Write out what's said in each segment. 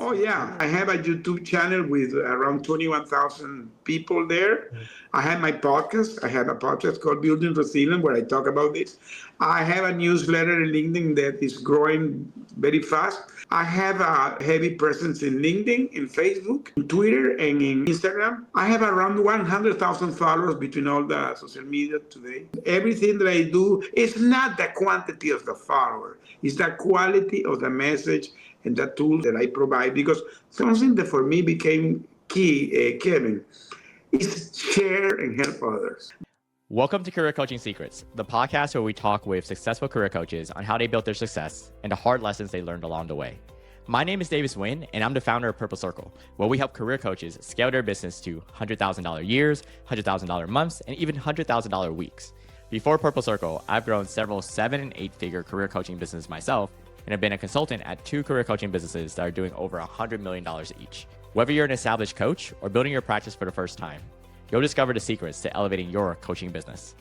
Oh yeah, I have a YouTube channel with around 21,000 people there. I have my podcast. I have a podcast called Building Resilience where I talk about this. I have a newsletter in LinkedIn that is growing very fast. I have a heavy presence in LinkedIn, in Facebook, in Twitter, and in Instagram. I have around 100,000 followers between all the social media today. Everything that I do is not the quantity of the follower, it's the quality of the message and the tools that I provide. Because something that for me became key, Kevin, is share and help others. Welcome to Career Coaching Secrets, the podcast where we talk with successful career coaches on how they built their success and the hard lessons they learned along the way. My name is Davis Nguyen, and I'm the founder of Purple Circle, where we help career coaches scale their business to $100,000 years, $100,000 months, and even $100,000 weeks. Before Purple Circle, I've grown several 7- and 8-figure career coaching businesses myself, and have been a consultant at 2 career coaching businesses that are doing over $100 million each. Whether you're an established coach or building your practice for the first time, you'll discover the secrets to elevating your coaching business.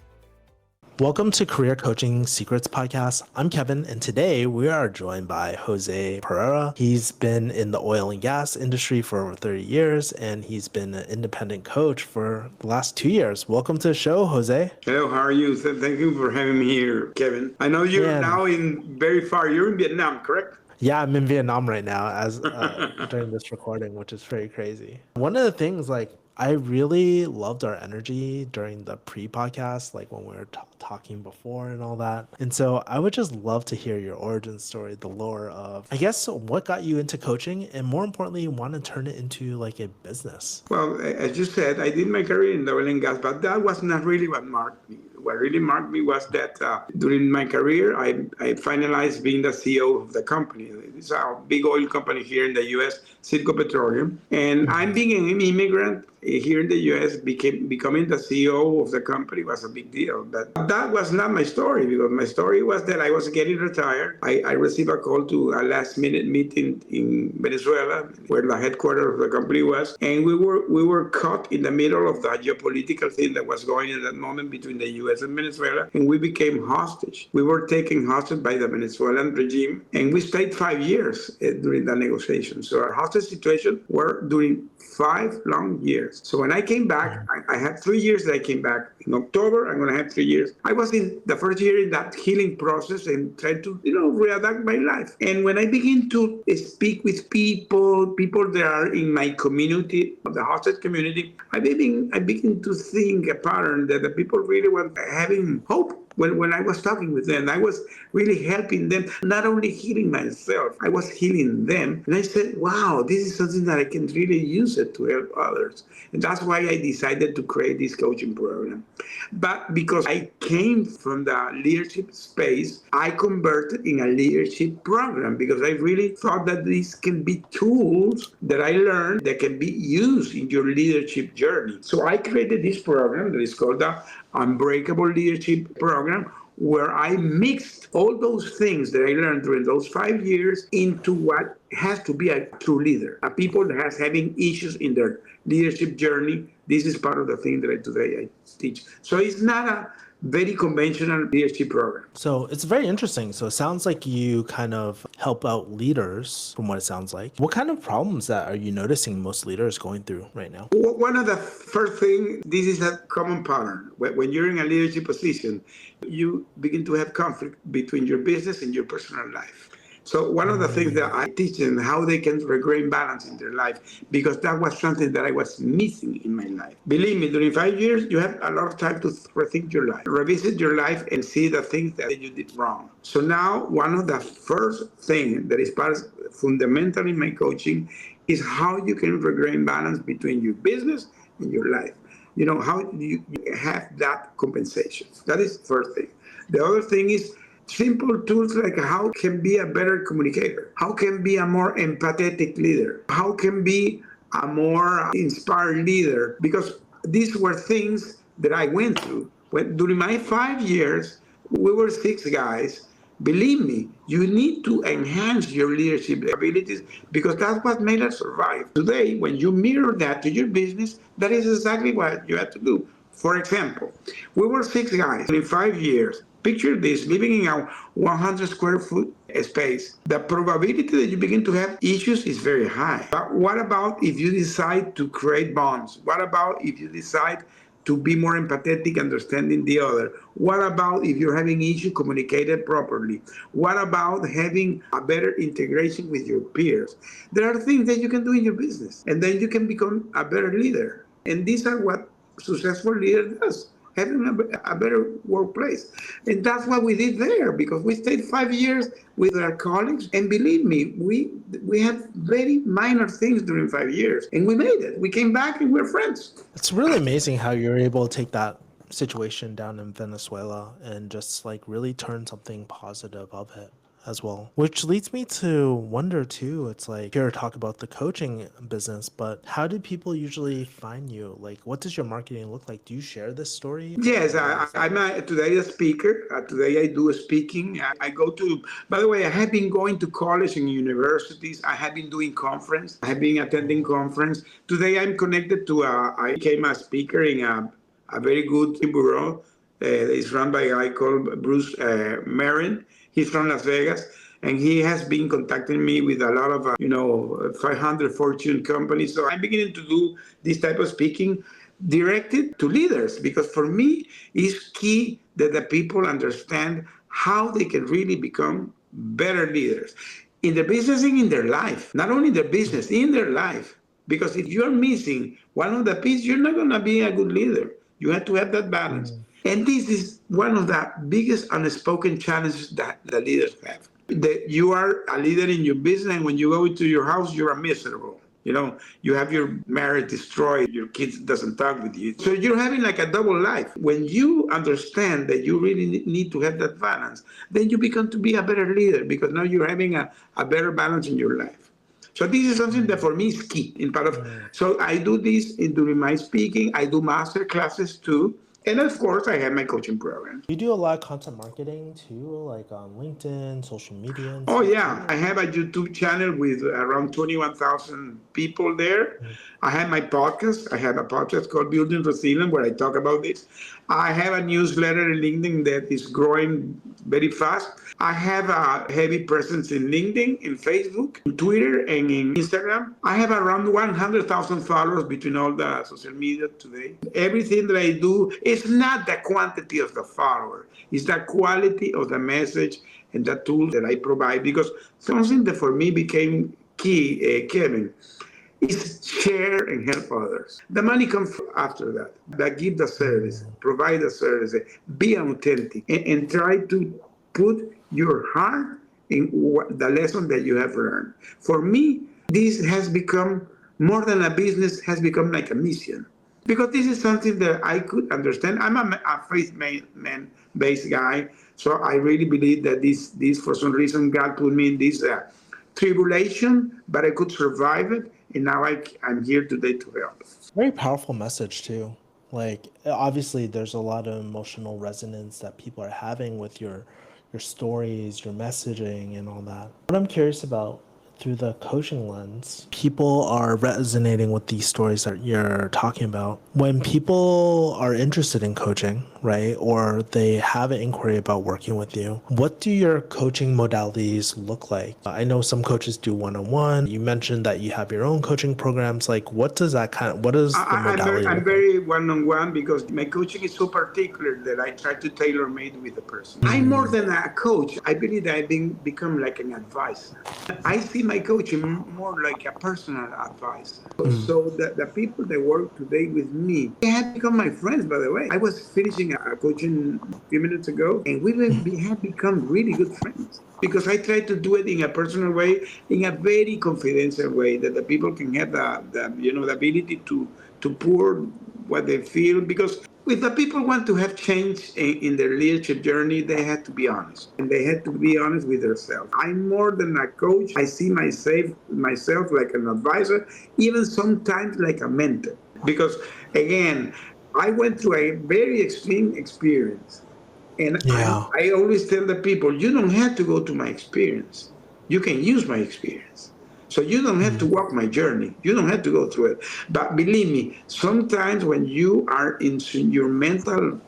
Welcome to Career Coaching Secrets Podcast. I'm Kevin, and today we are joined by Jose Pereira. He's been in the oil and gas industry for over 30 years, and he's been an independent coach for the last 2 years. Welcome to the show, Jose. Hello, how are you? Thank you for having me here, Kevin. I know you're now very far. You're in Vietnam, correct? Yeah, I'm in Vietnam right now as during this recording, which is very crazy. One of the things, I really loved our energy during the pre-podcast, when we were talking before and all that. And so I would just love to hear your origin story, the lore of, I guess, what got you into coaching, and more importantly, you want to turn it into a business. Well, as you said, I did my career in the oil and gas, but that was not really what marked me. What really marked me was that during my career, I finalized being the CEO of the company. It's a big oil company here in the U.S., Citgo Petroleum. And I'm being an immigrant here in the U.S., becoming the CEO of the company was a big deal. But that was not my story, because my story was that I was getting retired. I received a call to a last-minute meeting in Venezuela, where the headquarters of the company was. And we were caught in the middle of the geopolitical thing that was going in that moment between the U.S. and Venezuela, and we became hostage. We were taken hostage by the Venezuelan regime, and we stayed 5 years during the negotiations. So our hostage situation were during 5 long years. So when I came back, I had 3 years that I came back. In October, I'm going to have 3 years. I was in the first year in that healing process and tried to, readapt my life. And when I begin to speak with people that are in my community, the hostage community, I begin to think a pattern that the people really were having hope. When I was talking with them, I was really helping them, not only healing myself, I was healing them. And I said, wow, this is something that I can really use it to help others. And that's why I decided to create this coaching program. But because I came from the leadership space, I converted in a leadership program, because I really thought that these can be tools that I learned that can be used in your leadership journey. So I created this program that is called the Unbreakable Leadership Program, where I mixed all those things that I learned during those 5 years into what has to be a true leader, a people that has having issues in their leadership journey. This is part of the thing that today I teach. So it's not a very conventional leadership program. So it's very interesting. So it sounds like you kind of help out leaders, from what it sounds like. What kind of problems that are you noticing most leaders going through right now? One of the first things, this is a common pattern. When you're in a leadership position, you begin to have conflict between your business and your personal life. So one of the things that I teach them, how they can regain balance in their life, because that was something that I was missing in my life. Believe me, during 5 years, you have a lot of time to rethink your life, revisit your life, and see the things that you did wrong. So now, one of the first things that is fundamental in my coaching is how you can regain balance between your business and your life. How do you have that compensation? That is the first thing. The other thing is simple tools like how can be a better communicator, how can be a more empathetic leader, how can be a more inspired leader, because these were things that I went through. During my 5 years, we were 6 guys. Believe me, you need to enhance your leadership abilities, because that's what made us survive. Today, when you mirror that to your business, that is exactly what you have to do. For example, we were 6 guys in 5 years. Picture this, living in a 100 square foot space, the probability that you begin to have issues is very high. But what about if you decide to create bonds? What about if you decide to be more empathetic, understanding the other? What about if you're having issues communicated properly? What about having a better integration with your peers? There are things that you can do in your business, and then you can become a better leader. And these are what successful leader does, having a better workplace. And that's what we did there, because we stayed 5 years with our colleagues. And believe me, we had very minor things during 5 years, and we made it. We came back and we're friends. It's really amazing how you're able to take that situation down in Venezuela and just like really turn something positive of it as well. Which leads me to wonder too, it's like here talk about the coaching business, but how do people usually find you? Like what does your marketing look like? Do you share this story? Yes, I'm today a speaker. Today I do speaking. I go to, by the way, I have been going to college and universities. I have been doing conference. I have been attending conference. Today I'm connected to, I became a speaker in a very good bureau. It's run by a guy called Bruce Marin. He's from Las Vegas. And he has been contacting me with a lot of, 500 Fortune companies. So I'm beginning to do this type of speaking directed to leaders, because for me it's key that the people understand how they can really become better leaders in the business and in their life. Not only in their business, in their life. Because if you're missing one of the pieces, you're not going to be a good leader. You have to have that balance. And this is one of the biggest unspoken challenges that the leaders have. That you are a leader in your business, and when you go into your house, you are miserable. You have your marriage destroyed, your kids doesn't talk with you. So you're having like a double life. When you understand that you really need to have that balance, then you become to be a better leader, because now you're having a better balance in your life. So this is something that for me is key in part of. So I do this during my speaking. I do master classes too. And of course, I have my coaching program. You do a lot of content marketing too, like on LinkedIn, social media. And Oh, stuff yeah. too? I have a YouTube channel with around 21,000 people there. I have my podcast. I have a podcast called Building Resilience, where I talk about this. I have a newsletter in LinkedIn that is growing very fast. I have a heavy presence in LinkedIn, in Facebook, in Twitter, and in Instagram. I have around 100,000 followers between all the social media today. Everything that I do is not the quantity of the follower, it's the quality of the message and the tools that I provide. Because something that for me became key, Kevin, is share and help others. The money comes after that. That give the service, provide the service, be authentic, and try to put your heart in the lesson that you have learned. For me, this has become more than a business, has become like a mission. Because this is something that I could understand. I'm a faith-based guy, so I really believe that this for some reason, God put me in this tribulation, but I could survive it, and now I'm here today to help. Very powerful message too. Like obviously there's a lot of emotional resonance that people are having with your stories, your messaging and all that. What I'm curious about through the coaching lens, people are resonating with these stories that you're talking about. When people are interested in coaching, right, or they have an inquiry about working with you, what do your coaching modalities look like? I know some coaches do one-on-one. You mentioned that you have your own coaching programs. Like, what is the modality? I'm very one-on-one, because my coaching is so particular that I try to tailor-made with the person. I'm more than a coach. I believe that I've become like an advisor. I see my coaching more like a personal advisor. So the people that work today with me, they have become my friends, by the way. I was finishing a coaching a few minutes ago, and we have become really good friends, because I try to do it in a personal way, in a very confidential way, that the people can have the ability to pour what they feel. Because if the people want to have change in their leadership journey, they have to be honest, and they have to be honest with themselves. I'm more than a coach. I see myself like an advisor, even sometimes like a mentor, because again, I went through a very extreme experience. And I always tell the people, you don't have to go to my experience. You can use my experience. So you don't have to walk my journey. You don't have to go through it. But believe me, sometimes when you are in your mental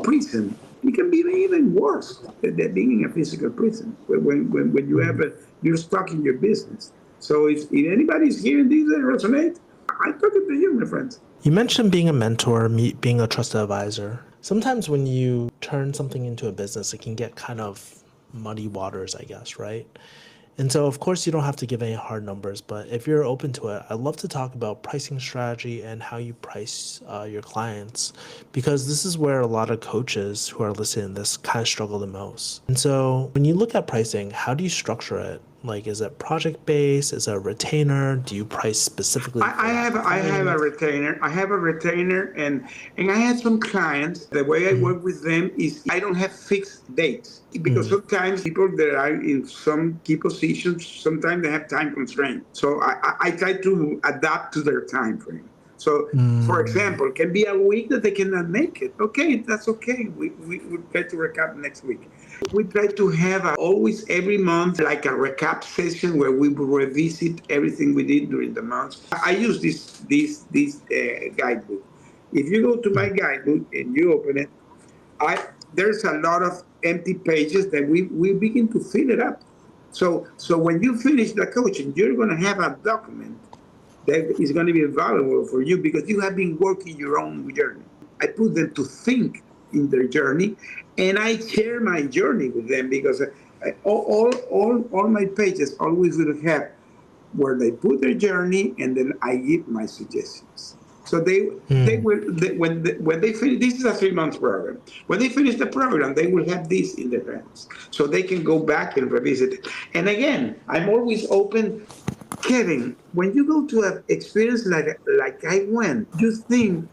prison, It can be even worse than being in a physical prison when you have you're stuck in your business. So if anybody's hearing this that resonate, I'm talking to you, my friends. You mentioned being a mentor, being a trusted advisor. Sometimes when you turn something into a business, it can get kind of muddy waters, I guess, right? And so, of course, you don't have to give any hard numbers, but if you're open to it, I'd love to talk about pricing strategy and how you price your clients, because this is where a lot of coaches who are listening to this kind of struggle the most. And so, when you look at pricing, how do you structure it? Like, is it project based? Is it a retainer? Do you price specifically for that I have a client? retainer. I have a retainer, and I have some clients. The way I work with them is I don't have fixed dates because sometimes people that are in some key positions, sometimes they have time constraints. So I try to adapt to their time frame. So, for example, it can be a week that they cannot make it. Okay, that's okay. We try to recap next week. We try to have always every month like a recap session where we will revisit everything we did during the month. I use this guidebook. If you go to my guidebook and you open it, there's a lot of empty pages that we begin to fill it up. So when you finish the coaching, you're going to have a document that is going to be valuable for you because you have been working your own journey. I put them to think in their journey, and I share my journey with them because all my pages always will have where they put their journey, and then I give my suggestions. So when they finish, this is a 3 month program. When they finish the program, they will have this in their hands, so they can go back and revisit it. And again, I'm always open. Kevin, when you go to an experience like I went, you think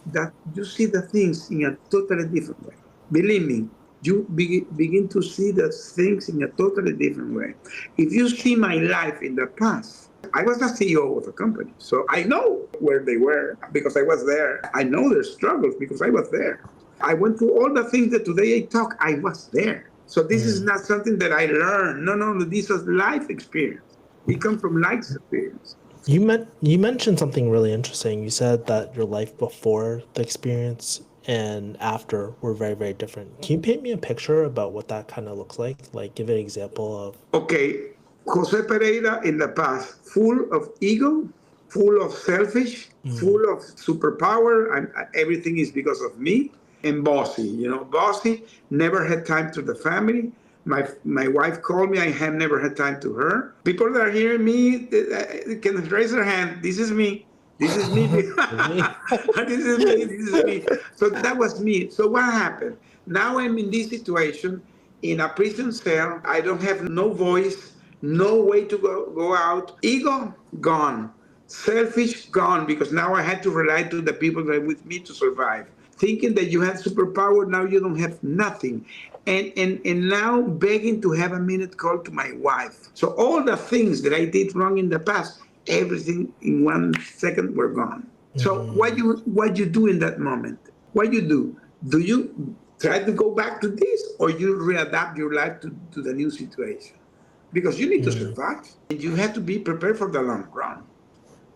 that you see the things in a totally different way. Believe me, you begin to see the things in a totally different way. If you see my life in the past, I was the CEO of a company, so I know where they were because I was there. I know their struggles because I was there. I went through all the things that today I talk, I was there. So this is not something that I learned. No, this was life experience. It comes from life experience. You mentioned something really interesting. You said that your life before the experience and after were very, very different. Can you paint me a picture about what that kind of looks like? Like, give an example of. Okay, Jose Pereira in the past, full of ego, full of selfish, full of superpower, and everything is because of me, and bossy. Bossy, never had time to the family. My wife called me. I have never had time to her. People that are hearing me can raise their hand. This is me. This is me. Me? This is me. This is me. So that was me. So what happened? Now I'm in this situation in a prison cell. I don't have no voice, no way to go out. Ego gone. Selfish gone because now I had to rely to the people that are with me to survive. Thinking that you had superpower, now you don't have nothing. And now begging to have a minute call to my wife. So all the things that I did wrong in the past, everything in 1 second were gone. So what you do in that moment? What you do? Do you try to go back to this, or you readapt your life to the new situation? Because you need to survive, and you have to be prepared for the long run.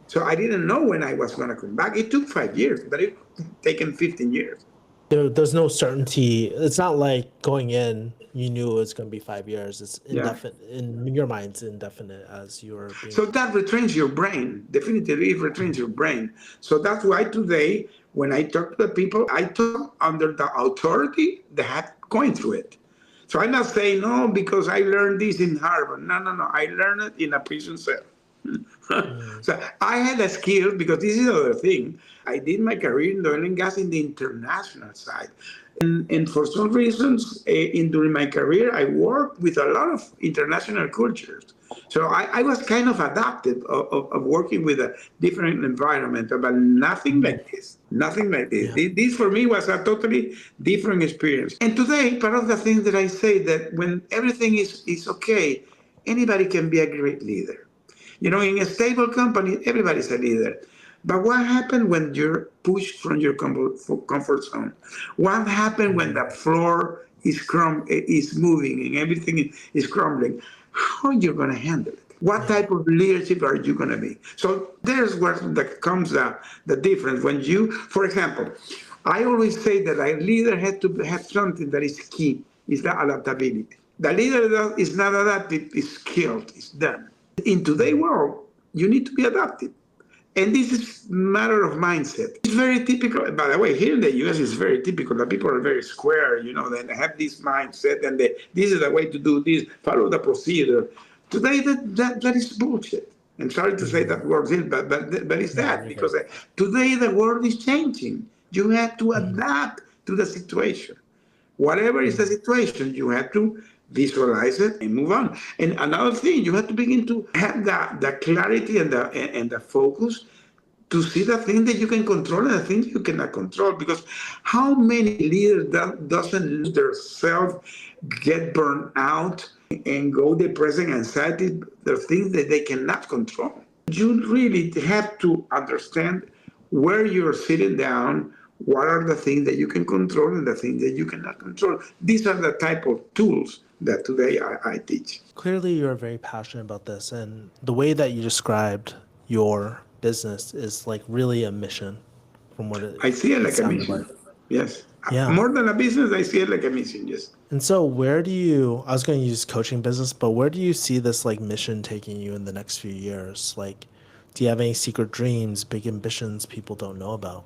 So I didn't know when I was going to come back. It took 5 years, but it taken 15 years. There's no certainty. It's not like going in, you knew it was going to be 5 years. It's Yeah. indefinite. In your mind, it's indefinite as you're being. So that retrains your brain. Definitely, it retrains your brain. So that's why today, when I talk to the people, I talk under the authority that have going through it. So I'm not saying, no, because I learned this in Harvard. No. I learned it in a prison cell. So I had a skill because this is another thing. I did my career in the oil and gas in the international side. And for some reasons, during my career, I worked with a lot of international cultures. So I was kind of adapted of working with a different environment, but nothing like this. Nothing like this. Yeah. This for me was a totally different experience. And today, part of the things that I say that when everything is okay, anybody can be a great leader. In a stable company, everybody's a leader. But what happened when you're pushed from your comfort zone? What happened when the floor is moving and everything is crumbling? How are you going to handle it? What type of leadership are you going to be? So there's where comes the difference. When you, for example, I always say that a leader had to have something that is key, is the adaptability. The leader that is not adaptive is killed, is done. In today's world, you need to be adaptive. And this is a matter of mindset. It's very typical. By the way, here in the US, it's very typical. The people are very square, they have this mindset and this is the way to do this, follow the procedure. Today, that is bullshit. I'm sorry to say that word, but it's No, that you're because good. today the world is changing. You have to adapt to the situation. Whatever is the situation, you have to visualize it and move on. And another thing, you have to begin to have the clarity and the focus to see the thing that you can control and the things you cannot control. Because how many leaders that doesn't lose their self, get burned out, and go depressing anxiety, the things that they cannot control. You really have to understand where you're sitting down, what are the things that you can control and the things that you cannot control. These are the type of tools that today I teach. Clearly, you're very passionate about this, and the way that you described your business is like really a mission, from what I see it it like a sounded like. mission. Yes. Yeah. More than a business, I see it like a mission. Yes. And so, where do you? I was going to use coaching business, but where do you see this like mission taking you in the next few years? Like, do you have any secret dreams, big ambitions people don't know about?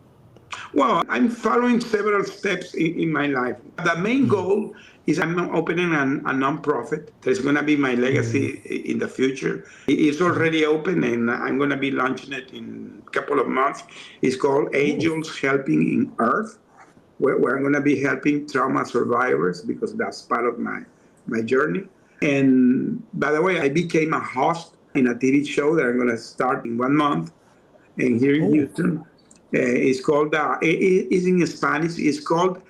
Well, I'm following several steps in my life. The main goal is I'm opening a nonprofit that's going to be my legacy in the future. It's already open and I'm going to be launching it in a couple of months. It's called Angels Helping in Earth, where I'm going to be helping trauma survivors because that's part of my journey. And by the way, I became a host in a TV show that I'm going to start in 1 month. And here in Oh. Houston, it's called, it's in Spanish, it's called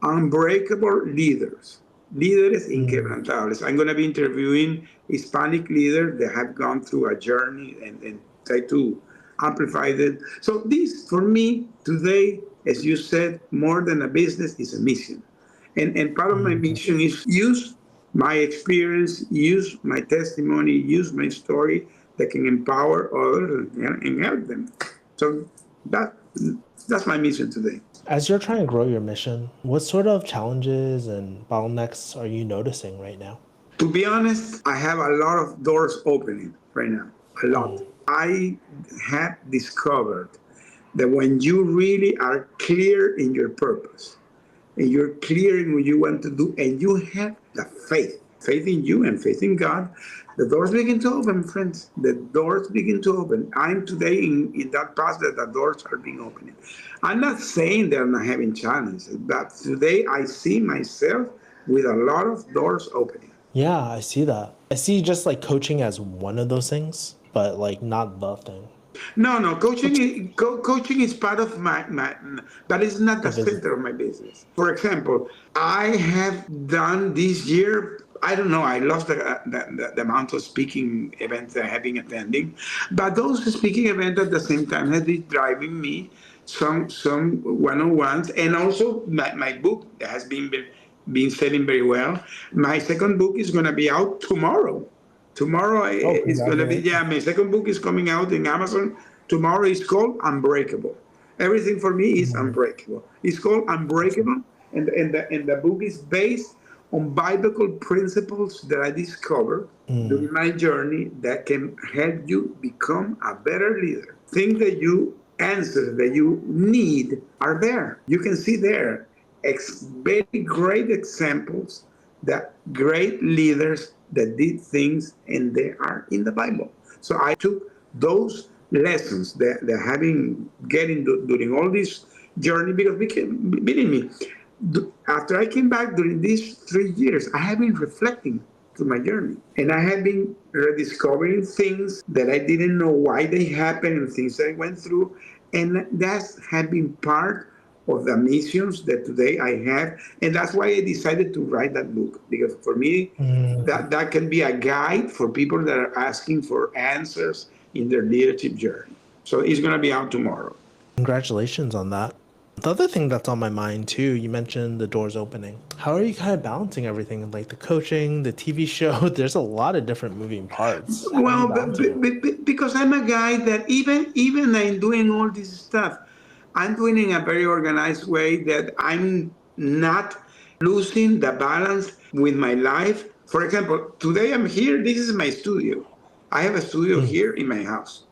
Unbreakable Leaders. Líderes inquebrantables. I'm going to be interviewing Hispanic leaders that have gone through a journey and try to amplify it. So this, for me, today, as you said, more than a business, is a mission. And part of my mission is use my experience, use my testimony, use my story that can empower others and help them. So that's my mission today. As you're trying to grow your mission, what sort of challenges and bottlenecks are you noticing right now? To be honest, I have a lot of doors opening right now, a lot. I have discovered that when you really are clear in your purpose, and you're clear in what you want to do, and you have the faith in you and faith in God, the doors begin to open, friends. The doors begin to open. I'm today in that process that the doors are being opened. I'm not saying they're not having challenges, but today I see myself with a lot of doors opening. Yeah, I see that. I see just like coaching as one of those things, but like not the thing. No, coaching is part of but it's not The the business. center of my business. For example, I have done this year, I don't know, I lost the amount of speaking events that I have been attending, but those speaking events at the same time have been driving me some one-on-ones, and also my book has been selling very well. My second book is going to be out tomorrow. Tomorrow Oh, is going to be, congratulations. yeah, my second book is coming out in Amazon. Tomorrow is called Unbreakable. Everything for me is unbreakable. It's called Unbreakable, and the book is based on biblical principles that I discovered during my journey that can help you become a better leader. Things that you answers that you need are there. You can see there very great examples that great leaders that did things and they are in the Bible. So I took those lessons that having getting during all this journey because believe me, after I came back during these 3 years, I have been reflecting to my journey. And I have been rediscovering things that I didn't know why they happened and things I went through. And that has been part of the missions that today I have. And that's why I decided to write that book. Because for me, that can be a guide for people that are asking for answers in their leadership journey. So it's going to be out tomorrow. Congratulations on that. The other thing that's on my mind too, you mentioned the doors opening. How are you kind of balancing everything, like the coaching, the TV show? There's a lot of different moving parts. How are you Well, balancing it? because I'm a guy that even I'm doing all this stuff, I'm doing it in a very organized way that I'm not losing the balance with my life. For example, today I'm here. This is my studio. I have a studio here in my house.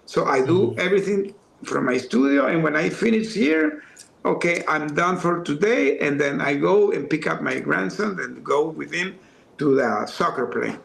So I do everything from my studio. And when I finish here, okay, I'm done for today. And then I go and pick up my grandson and go with him to the soccer play.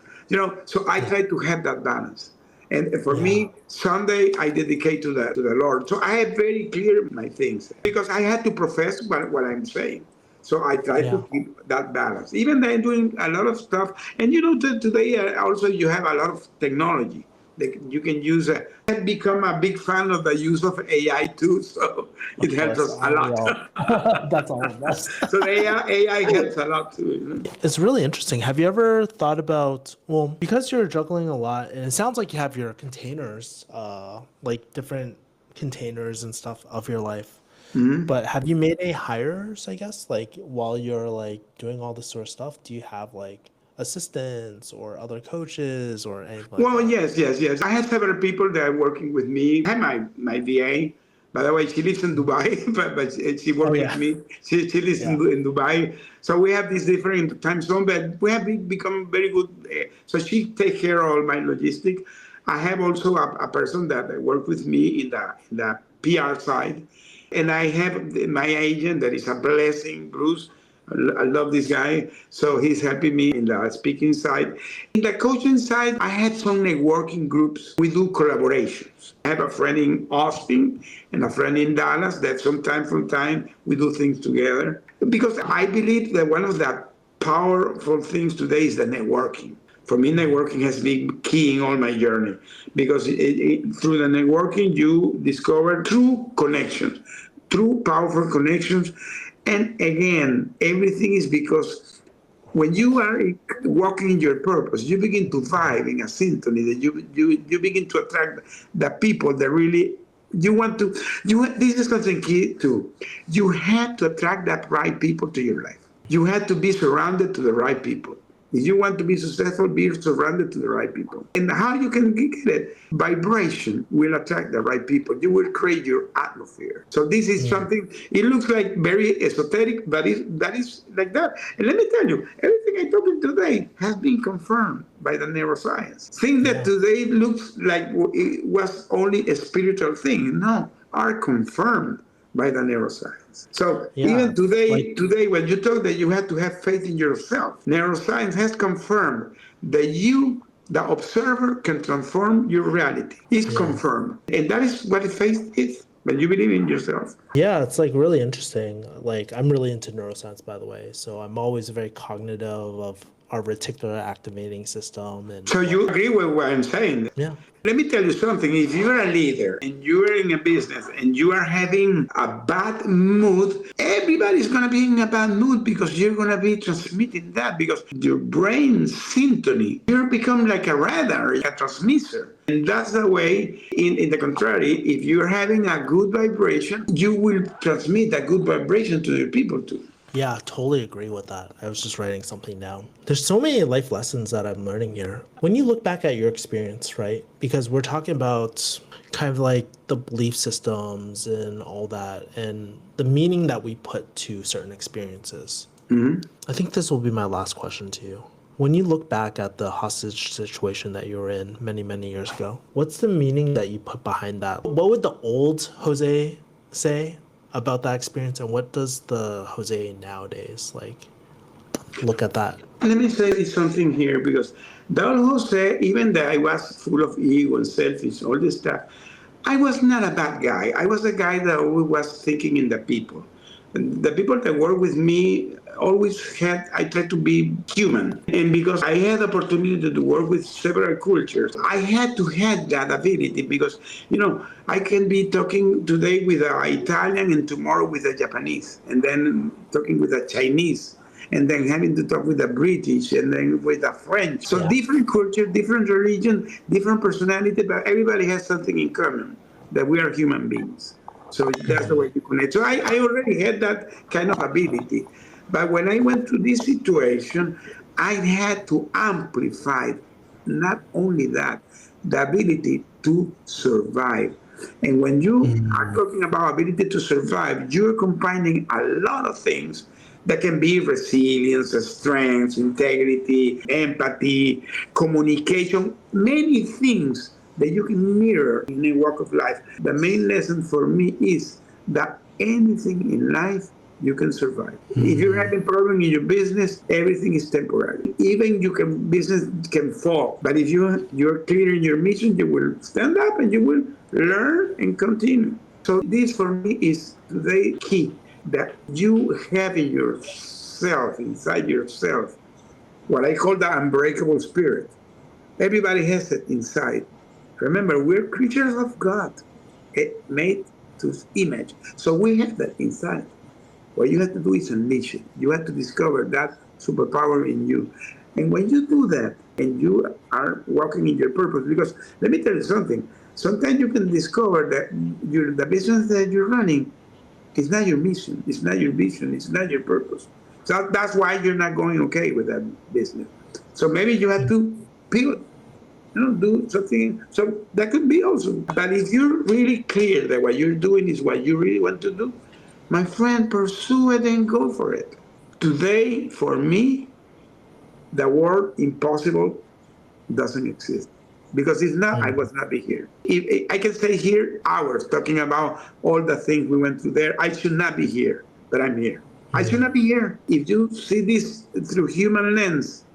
So I try to have that balance. And for Yeah. me, Sunday I dedicate to the Lord. So I have very clear my things because I had to profess what I'm saying. So I try Yeah. to keep that balance. Even though I'm doing a lot of stuff, and today also you have a lot of technology that you can use. I've become a big fan of the use of AI too, so it Of helps course, us a aren't we lot. all? That's all of us. So the AI helps a lot too. It's really interesting. Have you ever thought about, well, because you're juggling a lot, and it sounds like you have your containers, like different containers and stuff of your life. But have you made any hires, I guess, like while you're like doing all this sort of stuff? Do you have like assistants or other coaches or anything like Well, that? yes. I have several people that are working with me. I have my VA. By the way, she lives in Dubai, but she Oh works with yeah. me. She lives Yeah. in Dubai. So we have this different time zone, but we have become very good. So she takes care of all my logistics. I have also a person that works with me in the PR side. And I have my agent that is a blessing, Bruce. I love this guy. So he's helping me in the speaking side. In the coaching side, I had some networking groups. We do collaborations. I have a friend in Austin and a friend in Dallas that from time we do things together. Because I believe that one of the powerful things today is the networking. For me, networking has been key in all my journey because through the networking, you discover true connections, true powerful connections. And again, everything is because when you are walking in your purpose, you begin to vibe in a symphony that you begin to attract the people that really you want to. This is something key too. You have to attract that right people to your life. You have to be surrounded to the right people. If you want to be successful, be surrounded to the right people. And how you can get it? Vibration will attract the right people. You will create your atmosphere. So this is something, it looks like very esoteric, but that is like that. And let me tell you, everything I talked today has been confirmed by the neuroscience. Things that Yeah. today looks like it was only a spiritual thing, no, are confirmed by the neuroscience. So Yeah. even today, Like, when you talk that you have to have faith in yourself, neuroscience has confirmed that you, the observer, can transform your reality. It's yeah. confirmed, and that is what faith is. When you believe in yourself. Yeah, it's like really interesting. Like I'm really into neuroscience, by the way, so I'm always very cognitive of our reticular activating system and So you agree with what I'm saying? yeah. Let me tell you something. If you're a leader and you're in a business and you are having a bad mood, everybody's going to be in a bad mood because you're going to be transmitting that because your brain symphony, you become like a radar, a transmitter. And that's the way, in the contrary, if you're having a good vibration, you will transmit a good vibration to your people too. Yeah, totally agree with that. I was just writing something down. There's so many life lessons that I'm learning here. When you look back at your experience, right? Because we're talking about kind of like the belief systems and all that and the meaning that we put to certain experiences. I think this will be my last question to you. When you look back at the hostage situation that you were in many, many years ago, what's the meaning that you put behind that? What would the old Jose say about that experience, and what does the Jose nowadays like look at that? Let me say something here because Don Jose, even though I was full of ego and selfish, all this stuff, I was not a bad guy. I was a guy that always was thinking in the people. And the people that work with me always had, I tried to be human. And because I had the opportunity to work with several cultures, I had to have that ability because, I can be talking today with an Italian and tomorrow with a Japanese, and then talking with a Chinese and then having to talk with the British and then with the French. So Yeah. different culture, different religion, different personality, but everybody has something in common, that we are human beings. So that's the way you connect. So I already had that kind of ability. But when I went through this situation, I had to amplify not only that, the ability to survive. And when you are talking about ability to survive, you're combining a lot of things that can be resilience, strength, integrity, empathy, communication, many things that you can mirror in a walk of life. The main lesson for me is that anything in life you can survive. If you're having problem in your business, everything is temporary. Even business can fall, but if you're clear in your mission, you will stand up and you will learn and continue. So this for me is today key, that you have in yourself, inside yourself, what I call the unbreakable spirit. Everybody has it inside. Remember, we're creatures of God, made to His image. So we have that inside. What you have to do is unleash it. You have to discover that superpower in you. And when you do that, and you are walking in your purpose, because let me tell you something, sometimes you can discover that the business that you're running is not your mission, it's not your vision, it's not your purpose. So that's why you're not going okay with that business. So maybe you have to pivot, do something. So that could be also. But if you're really clear that what you're doing is what you really want to do, my friend, pursue it and go for it. Today, for me, the word impossible doesn't exist. Because it's not, I was not be here. If I can stay here hours talking about all the things we went through there. I should not be here, but I'm here. I should not be here. If you see this through human lens,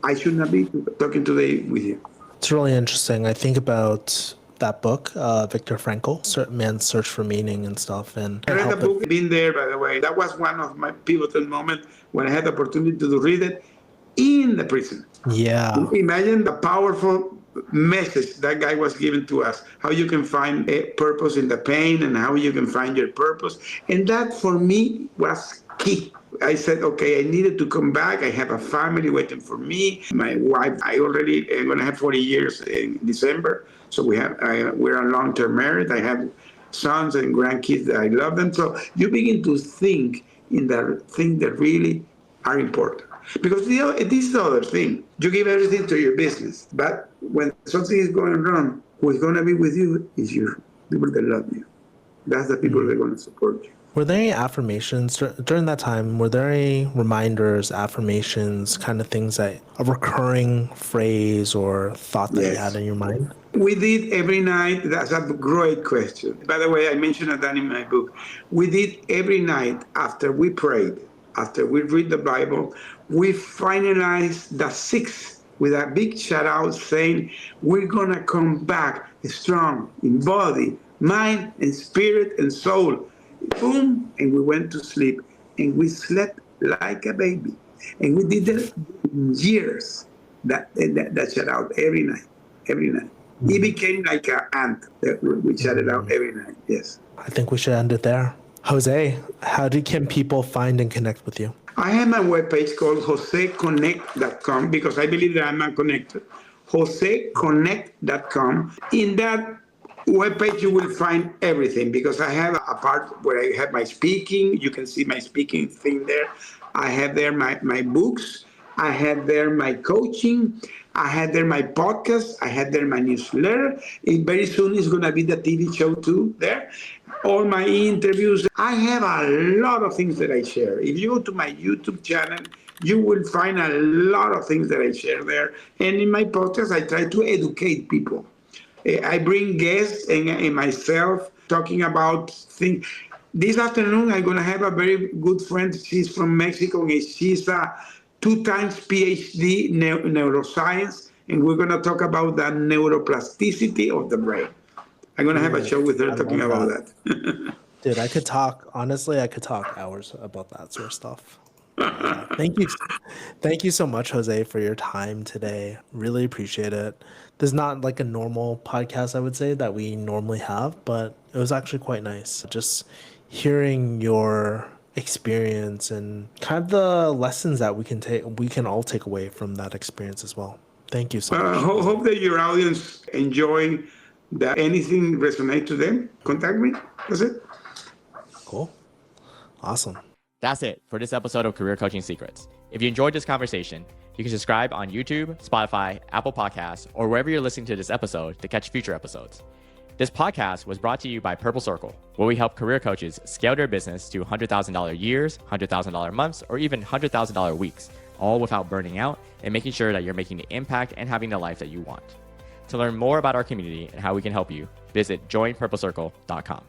I should not be talking today with you. It's really interesting. I think about that book, Viktor Frankl, Man's Search for Meaning and stuff. And I read the book, been there, by the way. That was one of my pivotal moments when I had the opportunity to read it in the prison. Yeah. Imagine the powerful message that guy was giving to us, how you can find a purpose in the pain and how you can find your purpose. And that for me was key. I said, okay, I needed to come back. I have a family waiting for me. My wife, I already am going to have 40 years in December. So we're a long-term married. I have sons and grandkids. I love them. So you begin to think in the things that really are important. Because this is the other thing. You give everything to your business. But when something is going wrong, who's going to be with you is your people that love you. That's the people that are going to support you. Were there any affirmations during that time? Were there any reminders, affirmations, kind of things that a recurring phrase or thought that you had in your mind? We did every night. That's a great question. By the way, I mentioned that in my book. We did every night after we prayed, after we read the Bible, we finalized the 6th with a big shout out saying, we're going to come back strong in body, mind, and spirit and soul. Boom, and we went to sleep, and we slept like a baby, and we did that years. That shout out every night. It became like an ant that we shout it out every night. Yes. I think we should end it there. Jose, can people find and connect with you? I have my webpage called joseconnect.com because I believe that I'm connected. joseconnect.com. In that webpage, you will find everything because I have a part where I have my speaking. You can see my speaking thing there. I have there my books. I have there my coaching. I had there my podcast. I had there my newsletter. Very soon it's going to be the TV show too there. All my interviews. I have a lot of things that I share. If you go to my YouTube channel, you will find a lot of things that I share there. And in my podcast, I try to educate people. I bring guests and myself talking about things. This afternoon, I'm going to have a very good friend. She's from Mexico, and she's a 2 times PhD neuroscience, and we're going to talk about the neuroplasticity of the brain. I'm going to have a show with her talking about that. Dude, I could talk hours about that sort of stuff. Thank you so much, Jose, for your time today. Really appreciate it. This is not like a normal podcast, I would say, that we normally have, but it was actually quite nice. Just hearing your experience and kind of the lessons that we can all take away from that experience as well. Thank you so much. Hope that your audience enjoy that. Anything resonate to them, contact me. That's it. Cool. Awesome. That's it for this episode of Career Coaching Secrets. If you enjoyed this conversation, you can subscribe on YouTube, Spotify, Apple Podcasts, or wherever you're listening to this episode to catch future episodes. This podcast was brought to you by Purple Circle, where we help career coaches scale their business to $100,000 years, $100,000 months, or even $100,000 weeks, all without burning out and making sure that you're making the impact and having the life that you want. To learn more about our community and how we can help you, visit joinpurplecircle.com.